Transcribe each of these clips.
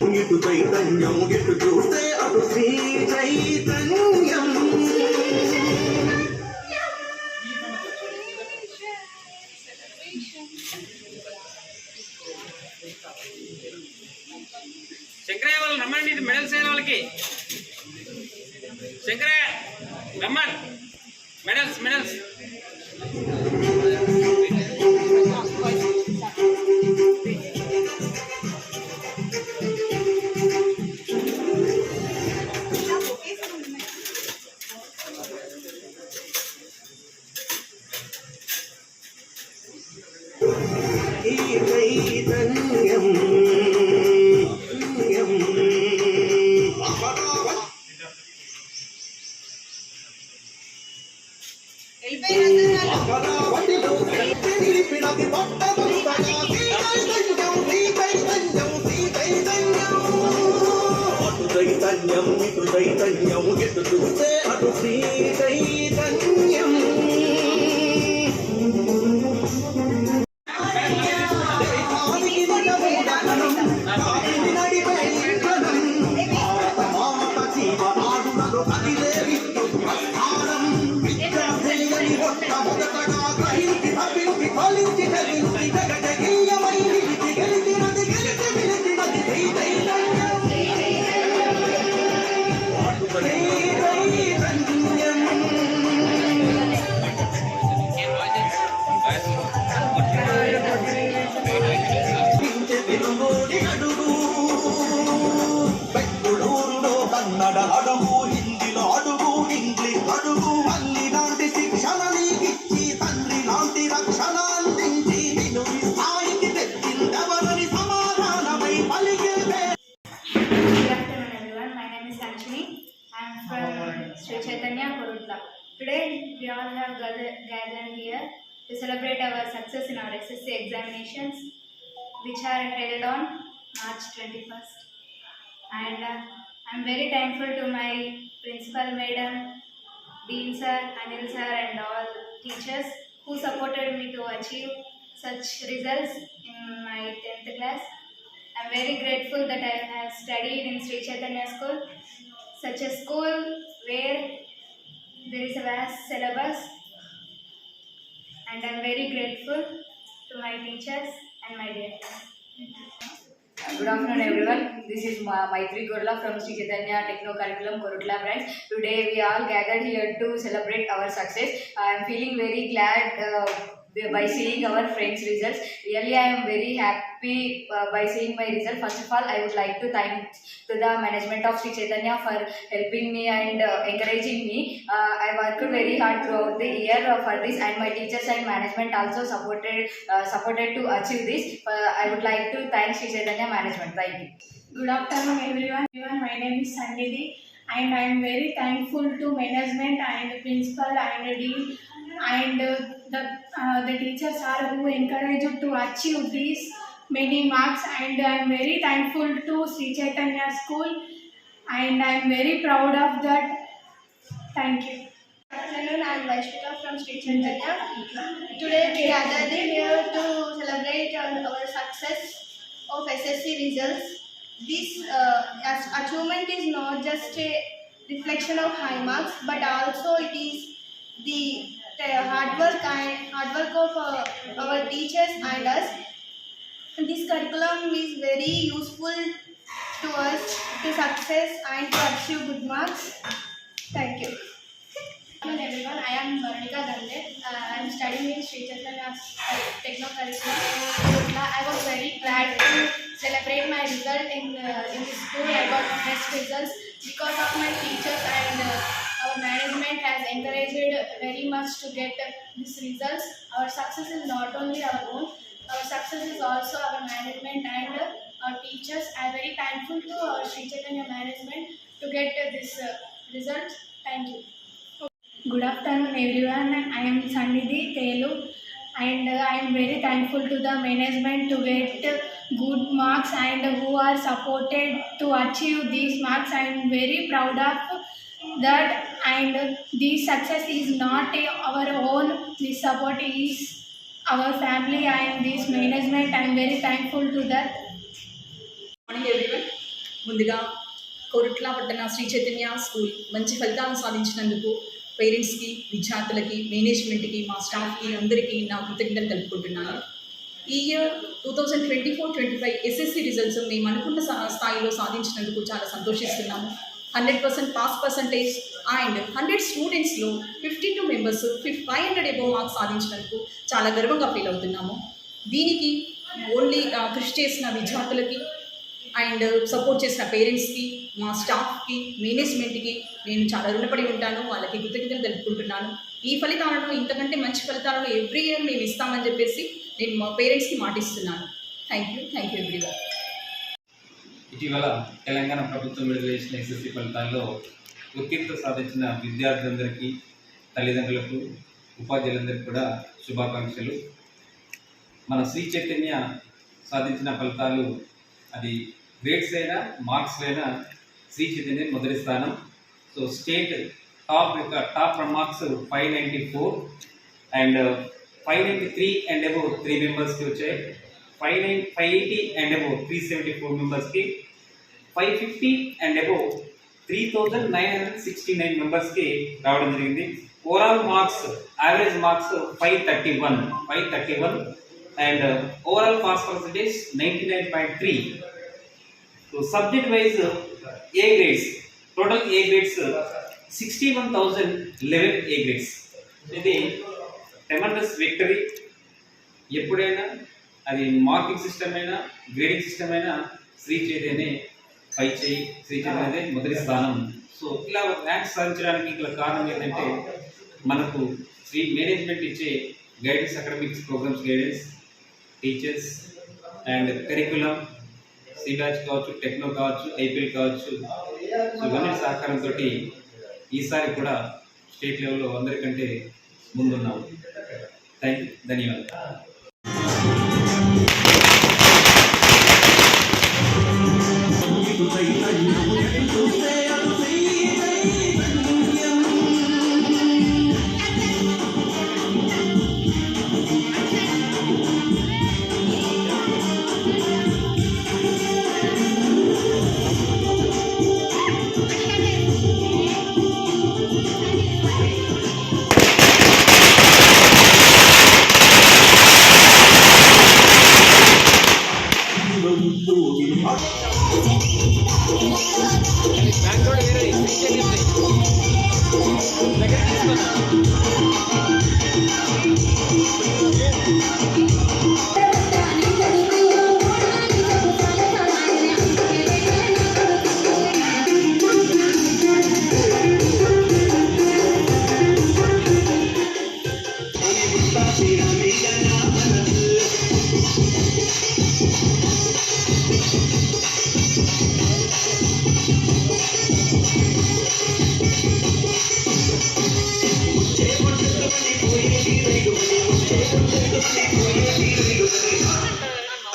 ఇటు చైతన్యం ఇటు చూస్తే అటు శ్రీ చైతన్యం. శంకరయ్య వాళ్ళు రమ్మండి, ఇది మెడల్స్ అయిన వాళ్ళకి. శంకరయ్య రమ్మన్, మెడల్స్ మెడల్స్. చైతన్యం చైతన్యం ఇటు చైతన్యం ఇటు చూస్తే అటు శ్రీ చైతన్యం. కన్నడ అడుగు, హిందీలో అడుగు, ఇంగ్లీష్ అడుగు, అల్లి లాంటి శిక్షణ నీకిచ్చి తండ్రి లాంటి రక్షణ అందించి నిన్ను ఈ స్థాయికి తెచ్చిందెవరని సమాధానమై పలికే. Good afternoon everyone. My name is Sanchini. I am from Sri Chaitanya Korutla. Today we all have gathered here to celebrate our success in our SSC examinations, which are held on March 21st. And I am very thankful to my principal madam, Dean sir, Anil sir and all teachers who supported me to achieve such results in my 10th class. I am very grateful that I have studied in Sri Chaitanya School, such a school where there is a vast syllabus, and I am very grateful to my teachers and my dear friends. Good afternoon everyone. This is Maitri Gorla from Sri Chaitanya Techno Curriculum Korutla branch. Today we all gathered here to celebrate our success. I am feeling very glad by seeing our friends' results. Really I am very happy by seeing my result. First of all, I would like to thank to the management of Sri Chaitanya for helping me and encouraging me. I worked very hard throughout the year for this, and my teachers and management also supported to achieve this. I would like to thank Sri Chaitanya management. Thank you. Good afternoon everyone. My name is Sannidhi and I am very thankful to management and principal and dean and the teachers are who encouraged to achieve these many marks, and I am very thankful to Sri Chaitanya School and I am very proud of that. Thank you. Good afternoon, I am Vaishvika from Sri Chaitanya. Today we gathered here to celebrate our success of SSC results. This achievement is not just a reflection of high marks, but also it is the hard work of our teachers and us. This curriculum is very useful to us to success and to achieve good marks. Thank you. Hello everyone, I am Varnika Gande. I am studying in Sri Chaitanya Techno Curriculum. I was very glad to celebrate my result in this school. I got best results because of my teachers, and our management has encouraged very much to get these results. Our success is not only our own, our success is also our management and our teachers. I am very thankful to our Sri Chaitanya management to get this result. Thank you. Good afternoon everyone. I am Sannidhi Telu and I am very thankful to the management to get good marks and who are supported to achieve these marks. I am very proud of that, and this success is not our own. This support is our family and this management. I am very thankful to that. Good morning everyone. ముందుగా కొరుట్ల పట్టణ Shri Chaitanya school మంచి ఫలితాలను సాధించినందుకు పేరెంట్స్కి, విద్యార్థులకి, మేనేజ్మెంట్కి, మా స్టాఫ్కి అందరికీ నా కృతజ్ఞతలు తెలుపుకుంటున్నాను. ఈ ఇయర్ 2024-25 ఎస్ఎస్సి రిజల్ట్స్ మేము అనుకున్న స్థాయిలో సాధించినందుకు చాలా సంతోషిస్తున్నాము. 100% పాస్ పర్సంటేజ్ అండ్ 100 స్టూడెంట్స్లో 52 మెంబర్స్ 500 అబోవ్ మార్క్స్ సాధించినందుకు చాలా గర్వంగా ఫీల్ అవుతున్నాము. దీనికి ఓన్లీ కృషి చేసిన విద్యార్థులకి అండ్ సపోర్ట్ చేసిన పేరెంట్స్కి, మా స్టాఫ్కి, మేనేజ్మెంట్కి నేను చాలా రుణపడి ఉంటాను. వాళ్ళకి కృతజ్ఞతలు తెలుపుకుంటున్నాను. ఈ ఫలితాలను, ఇంతకంటే మంచి ఫలితాలను ఎవ్రీ ఇయర్ మేము ఇస్తామని చెప్పేసి నేను మా పేరెంట్స్కి మాటిస్తున్నాను. Thank you everyone. ఇటీవల తెలంగాణ ప్రభుత్వం విడుదల చేసిన ఎస్ఎస్సి ఫలితాల్లో ఉత్తీర్ణత సాధించిన విద్యార్థులందరికీ, తల్లిదండ్రులకు, ఉపాధ్యాయులందరికీ కూడా శుభాకాంక్షలు. మన శ్రీ చైతన్య సాధించిన ఫలితాలు అది గ్రేడ్స్ అయినా మార్క్స్ అయినా శ్రీ చైతన్య మొదటి స్థానం. So state top marks 594 and 593 and above 3 మెంబర్స్కి వచ్చాయి. 580 అండ్ అబోవ్ 374 మెంబర్స్కి, 550 అండ్ అబోవ్ 3969 మెంబర్స్కి రావడం జరిగింది. Overall marks, average marks 531 and overall pass percentage 99.3. So subject wise A grades, total A grades 61,011 A grades. ఇది ట్రెమెండస్ విక్టరీ. ఎప్పుడైనా అది marking system అయినా, గ్రేడింగ్ సిస్టమ్ అయినా శ్రీ చైతన్య పై చేయి, శ్రీ చైతన్య మొదటి స్థానం. సో ఇలా ర్యాంక్ సాధించడానికి గల కారణం ఏంటంటే మనకు శ్రీ మేనేజ్మెంట్ ఇచ్చే guidance, academics programs guidance, teachers and curriculum, C batch కావచ్చు, టెక్నో కావచ్చు, ఐపీఎల్ కావచ్చు. సో ఇవన్నీ సహకారంతో ఈసారి కూడా స్టేట్ లెవెల్లో అందరికంటే ముందున్నాము. ధన్యవాదాలు.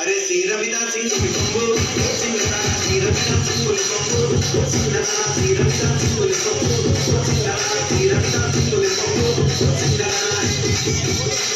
अरे सिंह रविदास सिंह शंभो सिंह राणा सिंह रविदास सिंह शंभो सिंह राणा सिंह रविदास सिंह शंभो सिंह राणा सिंह रविदास सिंह शंभो सिंह राणा